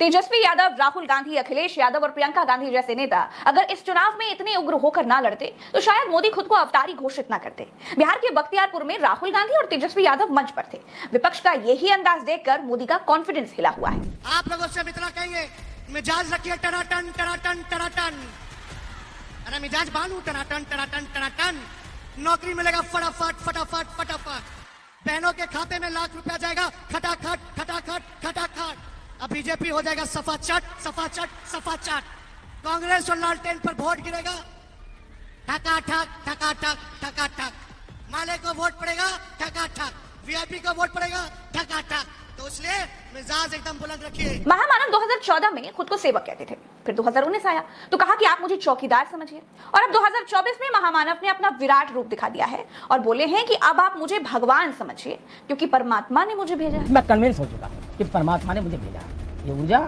तेजस्वी यादव, राहुल गांधी, अखिलेश यादव और प्रियंका गांधी जैसे नेता अगर इस चुनाव में इतने उग्र होकर ना लड़ते तो शायद मोदी खुद को अवतारी घोषित ना करते। बिहार के बख्तियारपुर में राहुल गांधी और तेजस्वी यादव मंच पर थे। विपक्ष का यही अंदाज देखकर मोदी का कॉन्फिडेंस हिला हुआ है। आप लोगों से इतना कहेंगे, मिजाज रखिए टनाटन टनाटन टनाटन। अरे मिजाज बांधू टनाटन टनाटन टनाटन। नौकरी मिलेगा फटाफट फटाफट फटाफट। बहनों के खाते में लाख रुपया जाएगा खटाखट खटाखट खटाखट। अब बीजेपी हो जाएगा सफाचट सफाचट सफाचट। कांग्रेस और लालटेन पर वोट गिरेगा ठकाठक ठकाठक ठकाठक। माले को वोट पड़ेगा ठकाठक, वीआईपी को वोट पड़ेगा ठकाठक। तो इसलिए मिजाज एकदम बुलंद रखिए। महामानव 2014 में खुद को सेवक कहते थे, फिर 2019 आया तो कहा कि आप मुझे चौकीदार समझिए, और अब 2024 में महामानव ने अपना विराट रूप दिखा दिया है और बोले हैं कि अब आप मुझे भगवान समझिए क्योंकि परमात्मा ने मुझे भेजा है। मैं कन्विंस हो चुका हूं कि परमात्मा ने मुझे भेजा है। ये ऊर्जा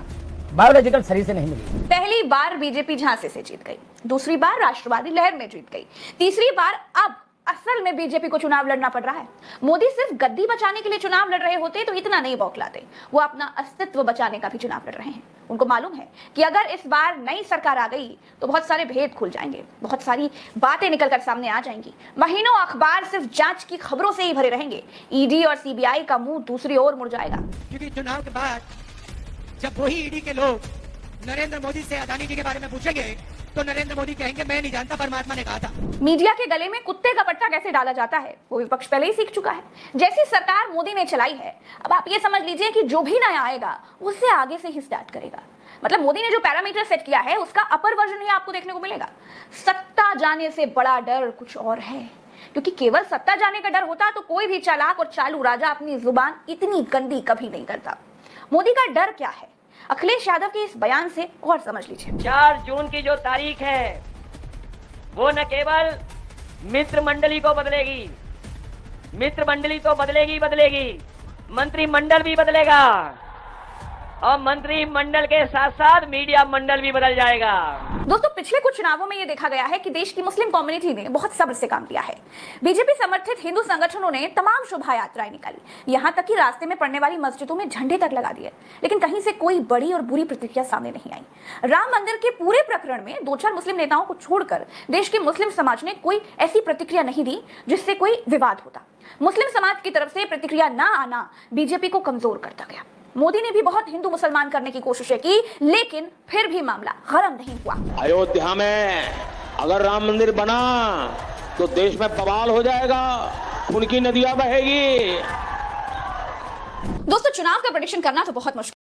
बायोलॉजिकल शरीर से नहीं मिली। पहली बार बीजेपी झांसे से जीत गई, दूसरी बार राष्ट्रवादी लहर में जीत गई, तीसरी बार अब असल में बीजेपी को चुनाव लड़ना पड़ रहा है। मोदी सिर्फ गद्दी बचाने के लिए चुनाव लड़ रहे होते तो इतना नहीं बौखलाते, वो अपना अस्तित्व बचाने का भी चुनाव लड़ रहे हैं। उनको मालूम है कि अगर इस बार नई सरकार आ गई तो बहुत सारे भेद खुल जाएंगे, बहुत सारी बातें निकलकर सामने आ जाएंगी। महीनों अखबार सिर्फ जांच की खबरों से ही भरे रहेंगे। ईडी और सीबीआई का मुंह दूसरी ओर मुड़ जाएगा। क्योंकि चुनाव के बाद जब वही ईडी के लोग नरेंद्र मोदी से अदानी जी के बारे में पूछेंगे तो नरेंद्र मोदी कहेंगे मैं नहीं जानता, परमात्मा ने कहा था। मीडिया के गले में कुत्ते का पट्टा कैसे डाला जाता है वो विपक्ष पहले ही सीख चुका है। जैसी सरकार मोदी ने चलाई है, अब आप ये समझ लीजिए कि जो भी नया आएगा उससे आगे से ही स्टार्ट करेगा। मतलब मोदी ने जो पैरामीटर सेट किया है उसका अपर वर्जन ही आपको देखने को मिलेगा। सत्ता जाने से बड़ा डर कुछ और है, क्योंकि केवल सत्ता जाने का डर होता तो कोई भी चालाक और चालू राजा अपनी जुबान इतनी गंदी कभी नहीं करता। मोदी का डर क्या है, अखिलेश यादव के इस बयान से और समझ लीजिए। 4 जून की जो तारीख है वो न केवल मित्र मंडली को बदलेगी, मित्र मंडली तो बदलेगी, मंत्रिमंडल भी बदलेगा और मंत्रिमंडल के साथ साथ मीडिया मंडल भी बदल जाएगा। दोस्तों, पिछले कुछ चुनावों में ये देखा गया है कि देश की मुस्लिम कम्युनिटी ने बहुत सब्र से काम किया है। बीजेपी समर्थित हिंदू संगठनों ने तमाम शोभा यात्राएं निकाली, यहाँ तक कि रास्ते में पड़ने वाली मस्जिदों में झंडे तक लगा दिए, लेकिन कहीं से कोई बड़ी और बुरी प्रतिक्रिया सामने नहीं आई। राम मंदिर के पूरे प्रकरण में 2-4 मुस्लिम नेताओं को छोड़कर देश के मुस्लिम समाज ने कोई ऐसी प्रतिक्रिया नहीं दी जिससे कोई विवाद होता। मुस्लिम समाज की तरफ से प्रतिक्रिया न आना बीजेपी को कमजोर करता गया। मोदी ने भी बहुत हिंदू मुसलमान करने की कोशिशें की, लेकिन फिर भी मामला गर्म नहीं हुआ। अयोध्या में अगर राम मंदिर बना तो देश में बवाल हो जाएगा, खून की नदियां बहेगी। दोस्तों, चुनाव का प्रेडिक्शन करना तो बहुत मुश्किल